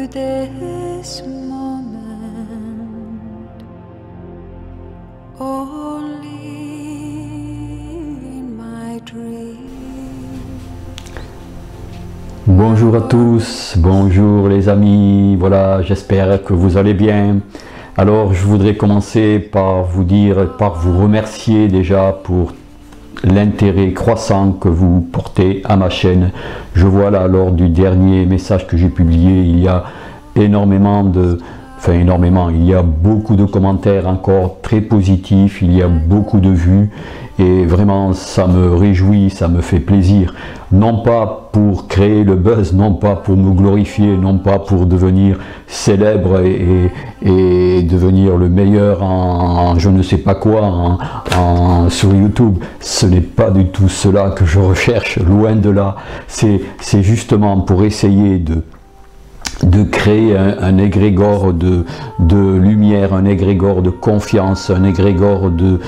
to this moment, only in my dream. Bonjour à tous, bonjour les amis, voilà, j'espère que vous allez bien. Alors je voudrais commencer par vous dire, par vous remercier déjà pour l'intérêt croissant que vous portez à ma chaîne. Je vois là, lors du dernier message que j'ai publié, il y a énormément de... il y a beaucoup de commentaires encore très positifs, il y a beaucoup de vues et vraiment ça me réjouit, ça me fait plaisir. Non pas pour créer le buzz, non pas pour me glorifier, non pas pour devenir célèbre et devenir le meilleur en je ne sais pas quoi sur YouTube. Ce n'est pas du tout cela que je recherche, loin de là. C'est justement pour essayer de créer un égrégore de lumière, un égrégore de confiance, un égrégore de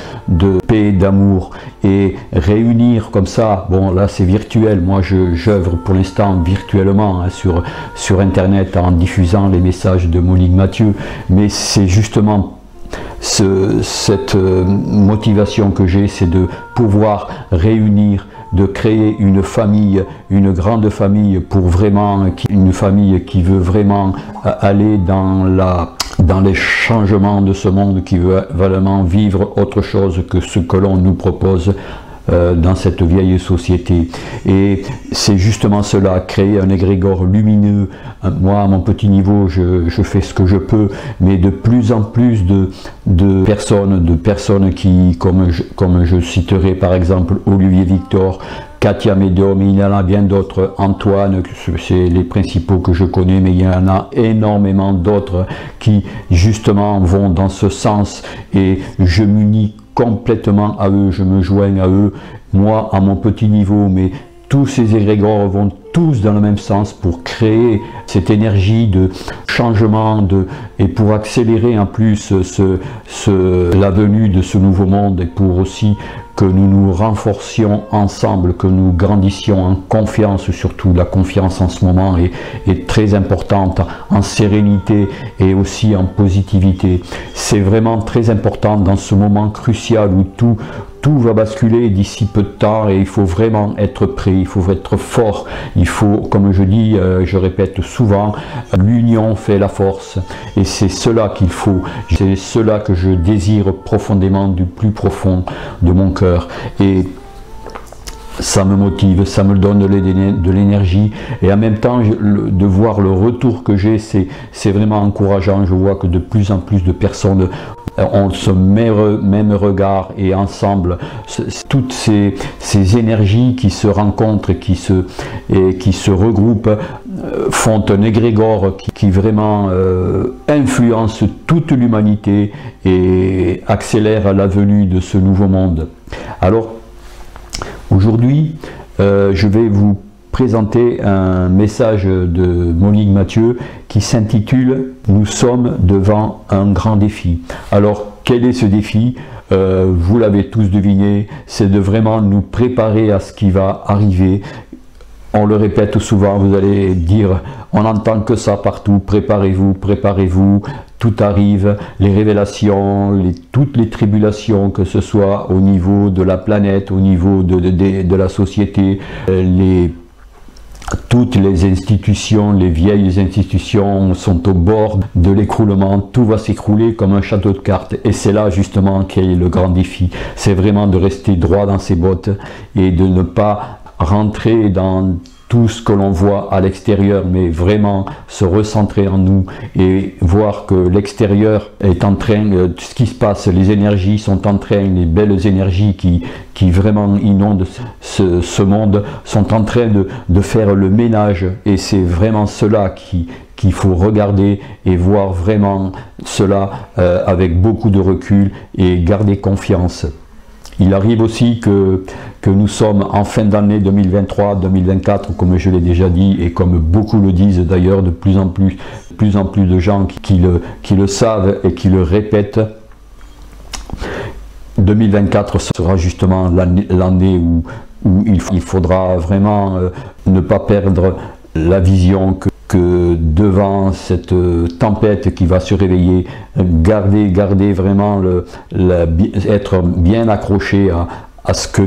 paix, d'amour, et réunir comme ça. Bon, là c'est virtuel, moi j'œuvre pour l'instant virtuellement hein, sur internet en diffusant les messages de Monique Mathieu, mais c'est justement cette motivation que j'ai, c'est de pouvoir réunir, de créer une famille, une grande famille, pour vraiment une famille qui veut vraiment aller dans les changements de ce monde, qui veut vraiment vivre autre chose que ce que l'on nous propose dans cette vieille société. Et c'est justement cela, créer un égrégore lumineux. Moi à mon petit niveau je fais ce que je peux, mais de plus en plus de personnes qui, comme je citerai par exemple Olivier Victor, Katia Médium, il y en a bien d'autres, Antoine, c'est les principaux que je connais, mais il y en a énormément d'autres qui justement vont dans ce sens, et je m'unis complètement à eux, je me joins à eux, moi à mon petit niveau, mais tous ces égrégores vont tous dans le même sens pour créer cette énergie de changement et pour accélérer en plus la venue de ce nouveau monde, et pour aussi que nous nous renforcions ensemble, que nous grandissions en confiance. Surtout la confiance en ce moment est très importante, en sérénité et aussi en positivité. C'est vraiment très important dans ce moment crucial où tout va basculer d'ici peu de temps, et il faut vraiment être prêt, il faut être fort, il faut, comme je dis, je répète souvent, l'union fait la force, et c'est cela qu'il faut, c'est cela que je désire profondément du plus profond de mon cœur. Et ça me motive, ça me donne de l'énergie, et en même temps de voir le retour que j'ai, c'est vraiment encourageant. Je vois que de plus en plus de personnes ont ce même regard, et ensemble toutes ces énergies qui se rencontrent et qui se regroupent font un égrégore qui vraiment influence toute l'humanité et accélère la venue de ce nouveau monde. Alors aujourd'hui, je vais vous présenter un message de Monique Mathieu qui s'intitule « Nous sommes devant un grand défi ». Alors, quel est ce défi? Vous l'avez tous deviné, c'est de vraiment nous préparer à ce qui va arriver. On le répète souvent, vous allez dire, on n'entend que ça partout, préparez-vous, préparez-vous, tout arrive, les révélations, toutes les tribulations, que ce soit au niveau de la planète, au niveau de la société, toutes les institutions, les vieilles institutions sont au bord de l'écroulement, tout va s'écrouler comme un château de cartes, et c'est là justement qu'est le grand défi. C'est vraiment de rester droit dans ses bottes et de ne pas rentrer dans tout ce que l'on voit à l'extérieur, mais vraiment se recentrer en nous et voir que l'extérieur est en train, ce qui se passe, les énergies sont en train, les belles énergies qui vraiment inondent ce monde, sont en train de faire le ménage, et c'est vraiment cela qu'il faut regarder et voir vraiment cela avec beaucoup de recul et garder confiance. Il arrive aussi que nous sommes en fin d'année 2023-2024, comme je l'ai déjà dit, et comme beaucoup le disent d'ailleurs, de plus en plus de gens qui le savent et qui le répètent. 2024 sera justement l'année où il faudra vraiment ne pas perdre la vision que devant cette tempête qui va se réveiller, garder vraiment être bien accroché à ce que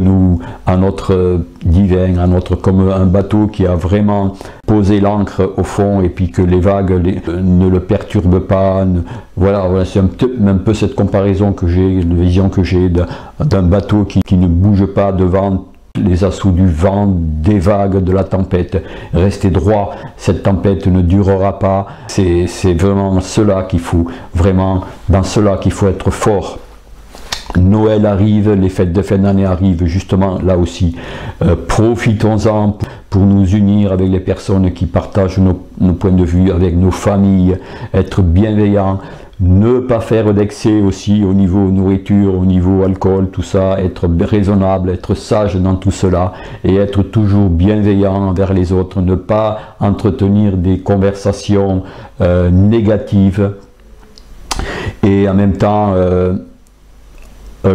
à notre divin, comme un bateau qui a vraiment posé l'ancre au fond et puis que les vagues ne le perturbent pas. Voilà, c'est un peu cette comparaison que j'ai, la vision que j'ai d'un bateau qui ne bouge pas devant les assauts du vent, des vagues, de la tempête. Restez droit, cette tempête ne durera pas. C'est vraiment cela qu'il faut, vraiment, dans cela qu'il faut être fort. Noël arrive, les fêtes de fin d'année arrivent, justement là aussi. Profitons-en pour nous unir avec les personnes qui partagent nos points de vue, avec nos familles, être bienveillants. Ne pas faire d'excès aussi au niveau nourriture, au niveau alcool, tout ça, être raisonnable, être sage dans tout cela et être toujours bienveillant envers les autres, ne pas entretenir des conversations négatives et en même temps,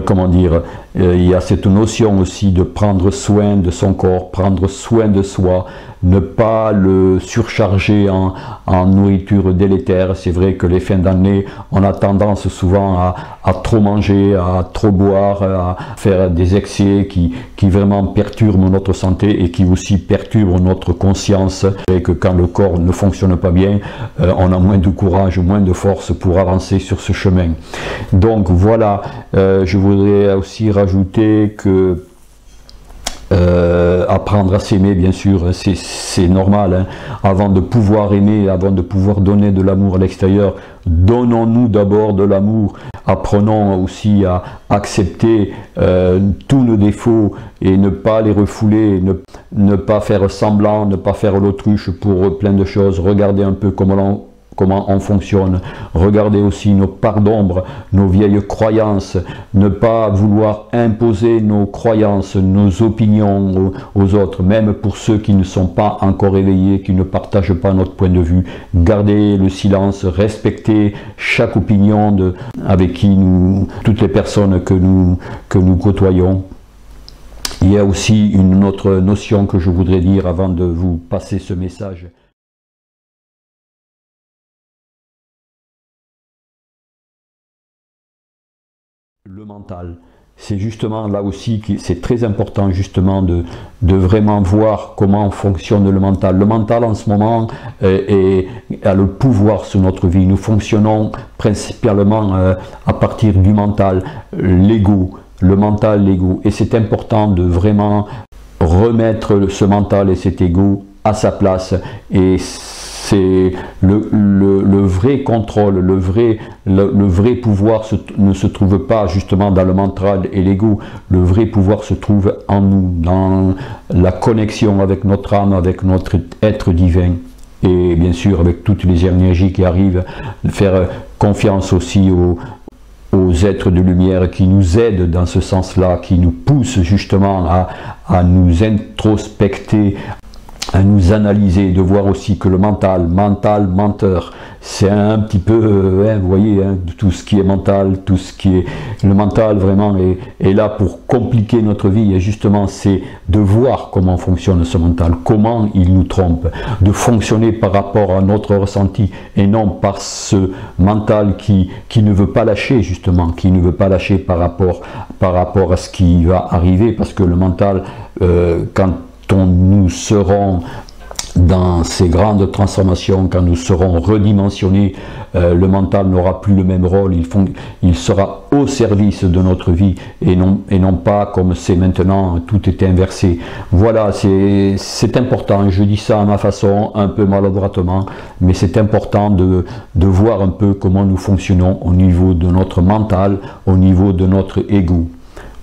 comment dire, il y a cette notion aussi de prendre soin de son corps, prendre soin de soi, ne pas le surcharger en nourriture délétère. C'est vrai que les fins d'année, on a tendance souvent à trop manger, à trop boire, à faire des excès qui vraiment perturbent notre santé et qui aussi perturbent notre conscience. Et que quand le corps ne fonctionne pas bien, on a moins de courage, moins de force pour avancer sur ce chemin. Donc voilà, je voudrais aussi rajouter que apprendre à s'aimer, bien sûr, c'est normal, hein. Avant de pouvoir aimer, avant de pouvoir donner de l'amour à l'extérieur, donnons-nous d'abord de l'amour. Apprenons aussi à accepter tous nos défauts et ne pas les refouler, ne pas faire semblant, ne pas faire l'autruche pour plein de choses. Regardez un peu comment on fonctionne, regardez aussi nos parts d'ombre, nos vieilles croyances, ne pas vouloir imposer nos croyances, nos opinions aux autres, même pour ceux qui ne sont pas encore éveillés, qui ne partagent pas notre point de vue. Gardez le silence, respectez chaque opinion avec toutes les personnes que nous côtoyons. Il y a aussi une autre notion que je voudrais dire avant de vous passer ce message. Le mental, c'est justement là aussi que c'est très important justement de vraiment voir comment fonctionne le mental. Le mental en ce moment a le pouvoir sur notre vie. Nous fonctionnons principalement à partir du mental, l'ego, le mental, l'ego. Et c'est important de vraiment remettre ce mental et cet ego à sa place. Et c'est le vrai contrôle, le vrai pouvoir ne se trouve pas justement dans le mental et l'ego. Le vrai pouvoir se trouve en nous, dans la connexion avec notre âme, avec notre être divin. Et bien sûr, avec toutes les énergies qui arrivent, faire confiance aussi aux êtres de lumière qui nous aident dans ce sens-là, qui nous poussent justement à nous introspecter, à nous analyser, de voir aussi que le mental, menteur, c'est un petit peu, vous voyez, tout ce qui est mental, tout ce qui est... Le mental vraiment est là pour compliquer notre vie, et justement c'est de voir comment fonctionne ce mental, comment il nous trompe, de fonctionner par rapport à notre ressenti, et non par ce mental qui ne veut pas lâcher justement, qui ne veut pas lâcher par rapport à ce qui va arriver, parce que le mental, quand nous serons dans ces grandes transformations, quand nous serons redimensionnés, le mental n'aura plus le même rôle, il sera au service de notre vie et non pas comme c'est maintenant, tout est inversé. Voilà, c'est important, je dis ça à ma façon, un peu maladroitement, mais c'est important de voir un peu comment nous fonctionnons au niveau de notre mental, au niveau de notre ego.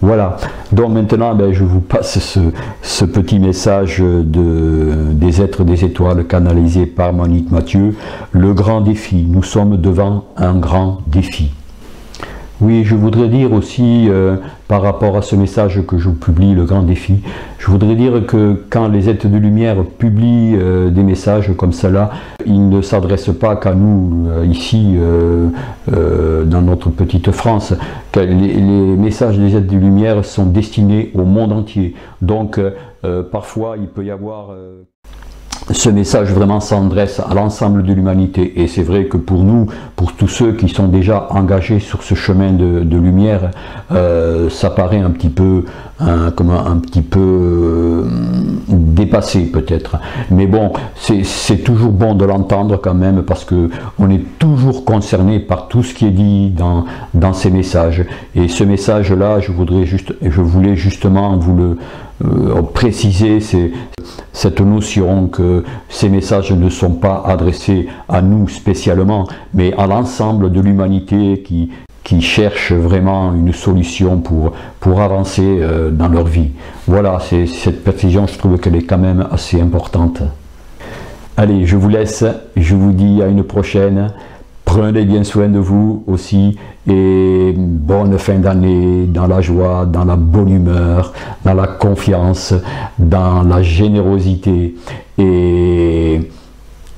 Voilà, donc maintenant je vous passe ce petit message des êtres des étoiles canalisé par Monique Mathieu. Le grand défi, nous sommes devant un grand défi. Oui, je voudrais dire aussi, par rapport à ce message que je vous publie, le grand défi, je voudrais dire que quand les êtres de lumière publient des messages comme cela, ils ne s'adressent pas qu'à nous, ici, dans notre petite France. Les messages des êtres de lumière sont destinés au monde entier. Donc, parfois, il peut y avoir ce message vraiment s'adresse à l'ensemble de l'humanité. Et c'est vrai que pour nous, pour tous ceux qui sont déjà engagés sur ce chemin de lumière, ça paraît un petit peu, dépassé peut-être. Mais bon, c'est toujours bon de l'entendre quand même, parce que on est toujours concerné par tout ce qui est dit dans ces messages. Et ce message-là, je voulais justement vous le préciser, cette notion que ces messages ne sont pas adressés à nous spécialement, mais à l'ensemble de l'humanité qui cherche vraiment une solution pour avancer dans leur vie. Voilà, cette précision, je trouve qu'elle est quand même assez importante. Allez, je vous laisse, je vous dis à une prochaine. Prenez bien soin de vous aussi, et bonne fin d'année dans la joie, dans la bonne humeur, dans la confiance, dans la générosité, et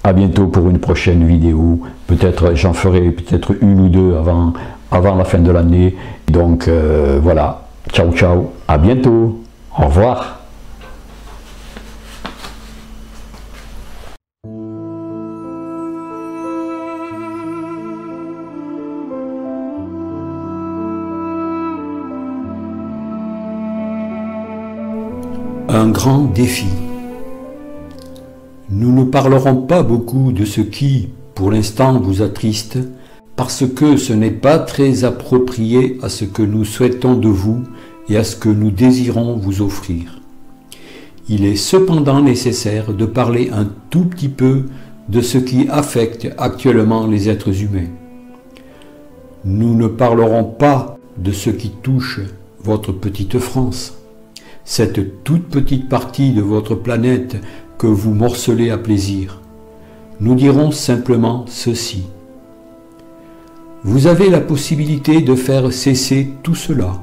à bientôt pour une prochaine vidéo. Peut-être j'en ferai peut-être une ou deux avant la fin de l'année. Donc voilà, ciao ciao, à bientôt, au revoir. Un grand défi. Nous ne parlerons pas beaucoup de ce qui, pour l'instant, vous attriste, parce que ce n'est pas très approprié à ce que nous souhaitons de vous et à ce que nous désirons vous offrir. Il est cependant nécessaire de parler un tout petit peu de ce qui affecte actuellement les êtres humains. Nous ne parlerons pas de ce qui touche votre petite France, cette toute petite partie de votre planète que vous morcelez à plaisir. Nous dirons simplement ceci. Vous avez la possibilité de faire cesser tout cela,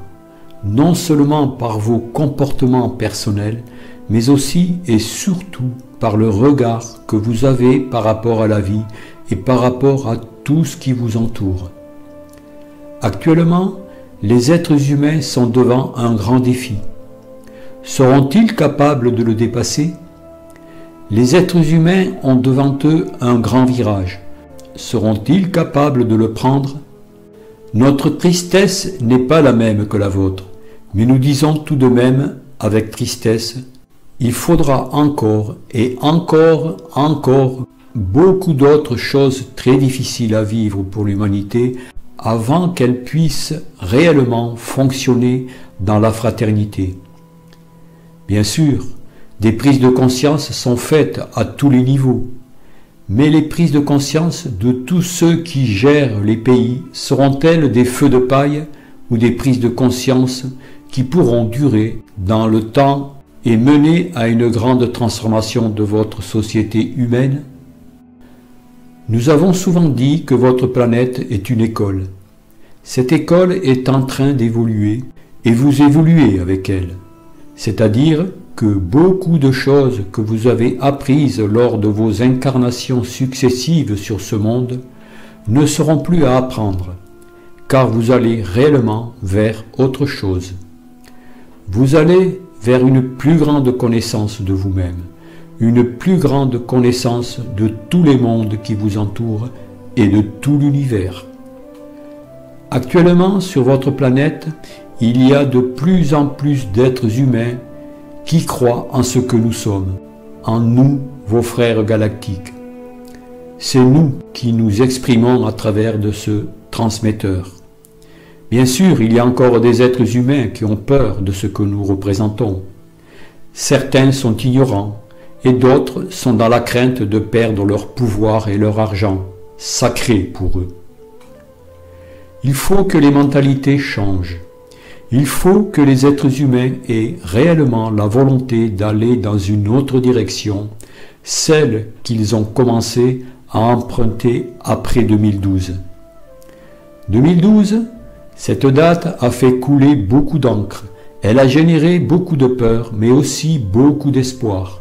non seulement par vos comportements personnels, mais aussi et surtout par le regard que vous avez par rapport à la vie et par rapport à tout ce qui vous entoure. Actuellement, les êtres humains sont devant un grand défi. Seront-ils capables de le dépasser? Les êtres humains ont devant eux un grand virage. Seront-ils capables de le prendre? Notre tristesse n'est pas la même que la vôtre, mais nous disons tout de même avec tristesse, il faudra encore et encore beaucoup d'autres choses très difficiles à vivre pour l'humanité avant qu'elle puisse réellement fonctionner dans la fraternité. Bien sûr, des prises de conscience sont faites à tous les niveaux, mais les prises de conscience de tous ceux qui gèrent les pays seront-elles des feux de paille ou des prises de conscience qui pourront durer dans le temps et mener à une grande transformation de votre société humaine? Nous avons souvent dit que votre planète est une école. Cette école est en train d'évoluer et vous évoluez avec elle. C'est-à-dire que beaucoup de choses que vous avez apprises lors de vos incarnations successives sur ce monde ne seront plus à apprendre, car vous allez réellement vers autre chose. Vous allez vers une plus grande connaissance de vous-même, une plus grande connaissance de tous les mondes qui vous entourent et de tout l'univers. Actuellement, sur votre planète, il y a de plus en plus d'êtres humains qui croient en ce que nous sommes, en nous, vos frères galactiques. C'est nous qui nous exprimons à travers de ce transmetteur. Bien sûr, il y a encore des êtres humains qui ont peur de ce que nous représentons. Certains sont ignorants et d'autres sont dans la crainte de perdre leur pouvoir et leur argent, sacré pour eux. Il faut que les mentalités changent. Il faut que les êtres humains aient réellement la volonté d'aller dans une autre direction, celle qu'ils ont commencé à emprunter après 2012. 2012, cette date a fait couler beaucoup d'encre. Elle a généré beaucoup de peur, mais aussi beaucoup d'espoir.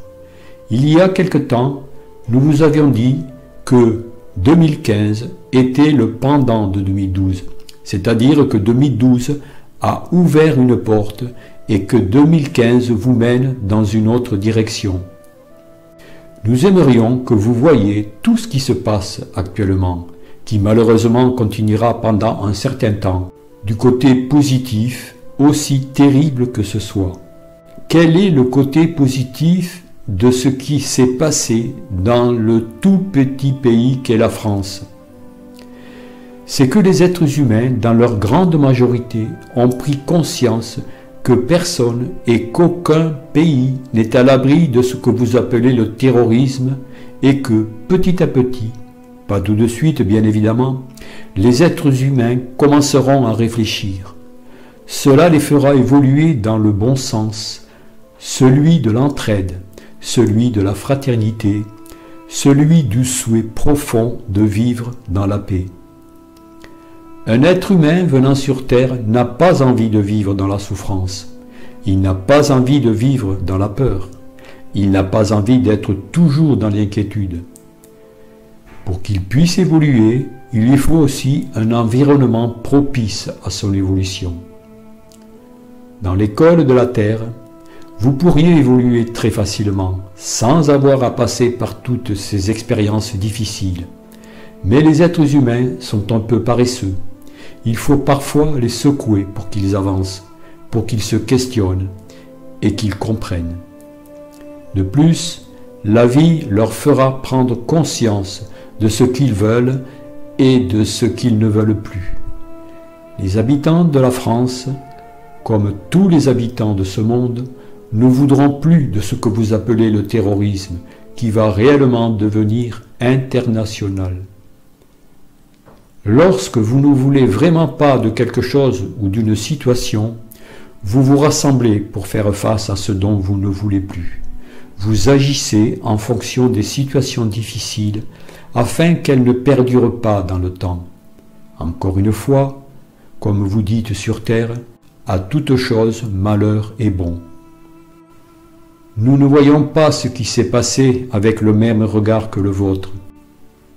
Il y a quelque temps, nous vous avions dit que 2015 était le pendant de 2012, c'est-à-dire que 2012 a ouvert une porte et que 2015 vous mène dans une autre direction. Nous aimerions que vous voyiez tout ce qui se passe actuellement, qui malheureusement continuera pendant un certain temps, du côté positif, aussi terrible que ce soit. Quel est le côté positif de ce qui s'est passé dans le tout petit pays qu'est la France? C'est que les êtres humains, dans leur grande majorité, ont pris conscience que personne et qu'aucun pays n'est à l'abri de ce que vous appelez le terrorisme et que, petit à petit, pas tout de suite bien évidemment, les êtres humains commenceront à réfléchir. Cela les fera évoluer dans le bon sens, celui de l'entraide, celui de la fraternité, celui du souhait profond de vivre dans la paix. Un être humain venant sur Terre n'a pas envie de vivre dans la souffrance. Il n'a pas envie de vivre dans la peur. Il n'a pas envie d'être toujours dans l'inquiétude. Pour qu'il puisse évoluer, il lui faut aussi un environnement propice à son évolution. Dans l'école de la Terre, vous pourriez évoluer très facilement, sans avoir à passer par toutes ces expériences difficiles. Mais les êtres humains sont un peu paresseux. Il faut parfois les secouer pour qu'ils avancent, pour qu'ils se questionnent et qu'ils comprennent. De plus, la vie leur fera prendre conscience de ce qu'ils veulent et de ce qu'ils ne veulent plus. Les habitants de la France, comme tous les habitants de ce monde, ne voudront plus de ce que vous appelez le terrorisme, qui va réellement devenir international. Lorsque vous ne voulez vraiment pas de quelque chose ou d'une situation, vous vous rassemblez pour faire face à ce dont vous ne voulez plus. Vous agissez en fonction des situations difficiles afin qu'elles ne perdurent pas dans le temps. Encore une fois, comme vous dites sur Terre, à toute chose malheur est bon. Nous ne voyons pas ce qui s'est passé avec le même regard que le vôtre.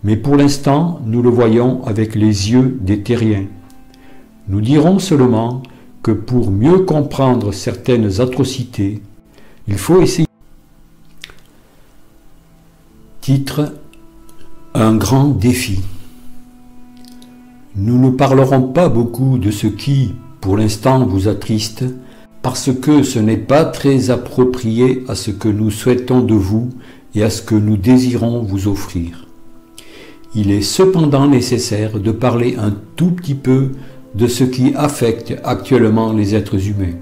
Mais pour l'instant, nous le voyons avec les yeux des terriens. Nous dirons seulement que pour mieux comprendre certaines atrocités, il faut essayer. Titre: Un grand défi. Nous ne parlerons pas beaucoup de ce qui, pour l'instant, vous attriste, parce que ce n'est pas très approprié à ce que nous souhaitons de vous et à ce que nous désirons vous offrir. Il est cependant nécessaire de parler un tout petit peu de ce qui affecte actuellement les êtres humains.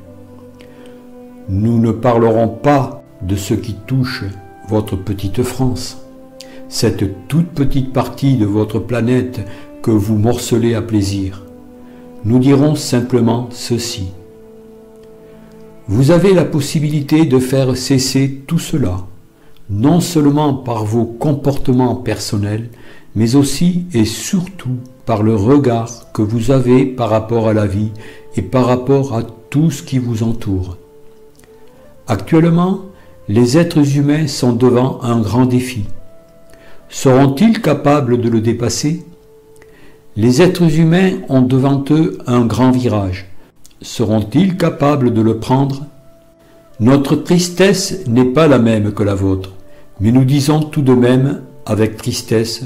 Nous ne parlerons pas de ce qui touche votre petite France, cette toute petite partie de votre planète que vous morcelez à plaisir. Nous dirons simplement ceci. Vous avez la possibilité de faire cesser tout cela, non seulement par vos comportements personnels, mais aussi et surtout par le regard que vous avez par rapport à la vie et par rapport à tout ce qui vous entoure. Actuellement, les êtres humains sont devant un grand défi. Seront-ils capables de le dépasser? Les êtres humains ont devant eux un grand virage. Seront-ils capables de le prendre? Notre tristesse n'est pas la même que la vôtre, mais nous disons tout de même avec tristesse: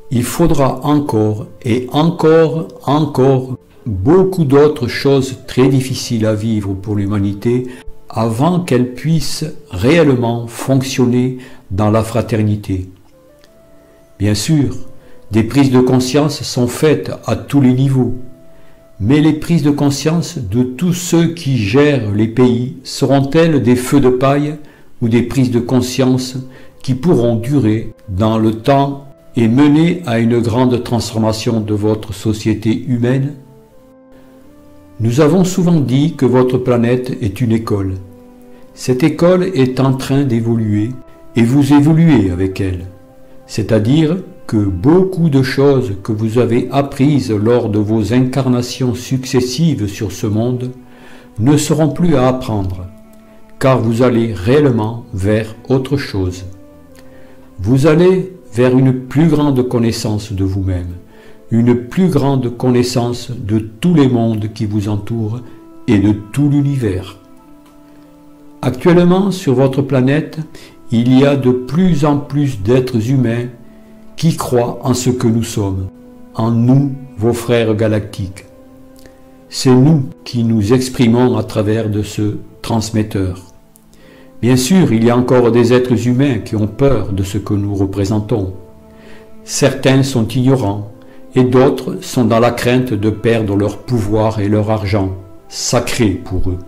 il faudra encore et encore beaucoup d'autres choses très difficiles à vivre pour l'humanité avant qu'elle puisse réellement fonctionner dans la fraternité. Bien sûr, des prises de conscience sont faites à tous les niveaux, mais les prises de conscience de tous ceux qui gèrent les pays seront-elles des feux de paille ou des prises de conscience qui pourront durer dans le temps et mener à une grande transformation de votre société humaine? Nous avons souvent dit que votre planète est une école. Cette école est en train d'évoluer et vous évoluez avec elle. C'est-à-dire que beaucoup de choses que vous avez apprises lors de vos incarnations successives sur ce monde ne seront plus à apprendre, car vous allez réellement vers autre chose. Vous allez vers une plus grande connaissance de vous-même, une plus grande connaissance de tous les mondes qui vous entourent et de tout l'univers. Actuellement, sur votre planète, il y a de plus en plus d'êtres humains qui croient en ce que nous sommes, en nous, vos frères galactiques. C'est nous qui nous exprimons à travers de ce transmetteur. Bien sûr, il y a encore des êtres humains qui ont peur de ce que nous représentons. Certains sont ignorants et d'autres sont dans la crainte de perdre leur pouvoir et leur argent, sacré pour eux.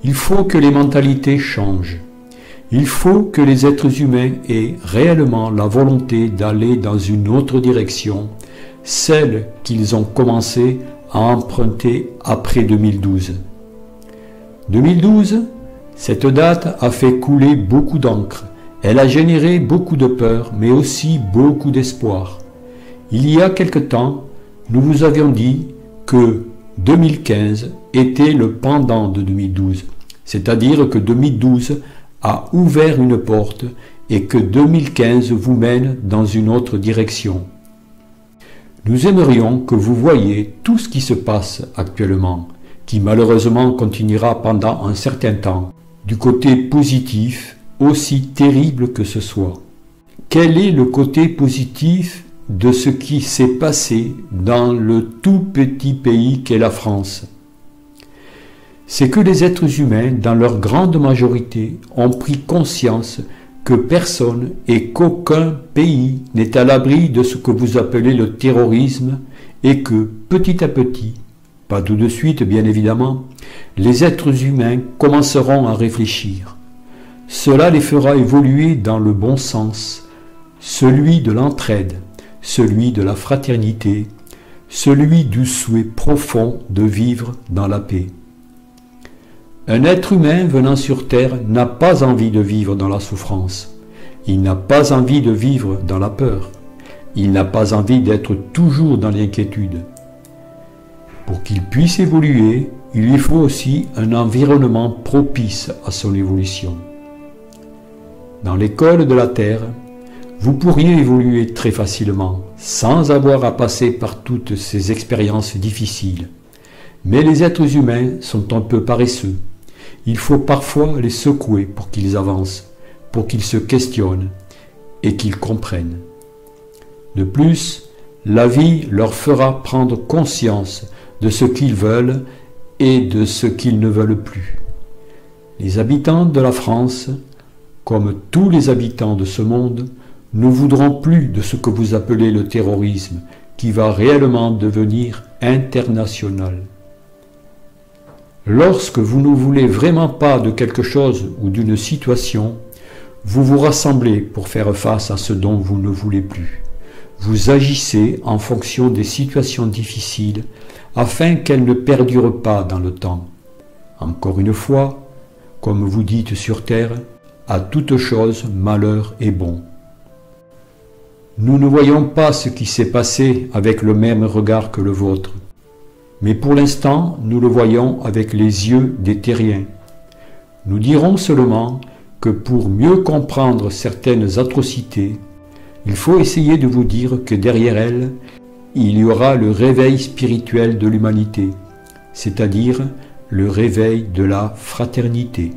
Il faut que les mentalités changent. Il faut que les êtres humains aient réellement la volonté d'aller dans une autre direction, celle qu'ils ont commencé à emprunter après 2012. 2012, cette date a fait couler beaucoup d'encre. Elle a généré beaucoup de peur, mais aussi beaucoup d'espoir. Il y a quelque temps, nous vous avions dit que 2015 était le pendant de 2012, c'est-à-dire que 2012 a ouvert une porte et que 2015 vous mène dans une autre direction. Nous aimerions que vous voyiez tout ce qui se passe actuellement, qui malheureusement continuera pendant un certain temps, du côté positif, aussi terrible que ce soit. Quel est le côté positif de ce qui s'est passé dans le tout petit pays qu'est la France? C'est que les êtres humains, dans leur grande majorité, ont pris conscience que personne et qu'aucun pays n'est à l'abri de ce que vous appelez le terrorisme et que, petit à petit, pas tout de suite bien évidemment, les êtres humains commenceront à réfléchir. Cela les fera évoluer dans le bon sens, celui de l'entraide, celui de la fraternité, celui du souhait profond de vivre dans la paix. Un être humain venant sur Terre n'a pas envie de vivre dans la souffrance. Il n'a pas envie de vivre dans la peur. Il n'a pas envie d'être toujours dans l'inquiétude. Pour qu'il puisse évoluer, il lui faut aussi un environnement propice à son évolution. Dans l'école de la Terre, vous pourriez évoluer très facilement, sans avoir à passer par toutes ces expériences difficiles. Mais les êtres humains sont un peu paresseux. Il faut parfois les secouer pour qu'ils avancent, pour qu'ils se questionnent et qu'ils comprennent. De plus, la vie leur fera prendre conscience de ce qu'ils veulent et de ce qu'ils ne veulent plus. Les habitants de la France, comme tous les habitants de ce monde, ne voudront plus de ce que vous appelez le terrorisme, qui va réellement devenir international. Lorsque vous ne voulez vraiment pas de quelque chose ou d'une situation, vous vous rassemblez pour faire face à ce dont vous ne voulez plus. Vous agissez en fonction des situations difficiles afin qu'elles ne perdurent pas dans le temps. Encore une fois, comme vous dites sur Terre, à toute chose malheur est bon. Nous ne voyons pas ce qui s'est passé avec le même regard que le vôtre. Mais pour l'instant, nous le voyons avec les yeux des terriens. Nous dirons seulement que pour mieux comprendre certaines atrocités, il faut essayer de vous dire que derrière elles, il y aura le réveil spirituel de l'humanité, c'est-à-dire le réveil de la fraternité.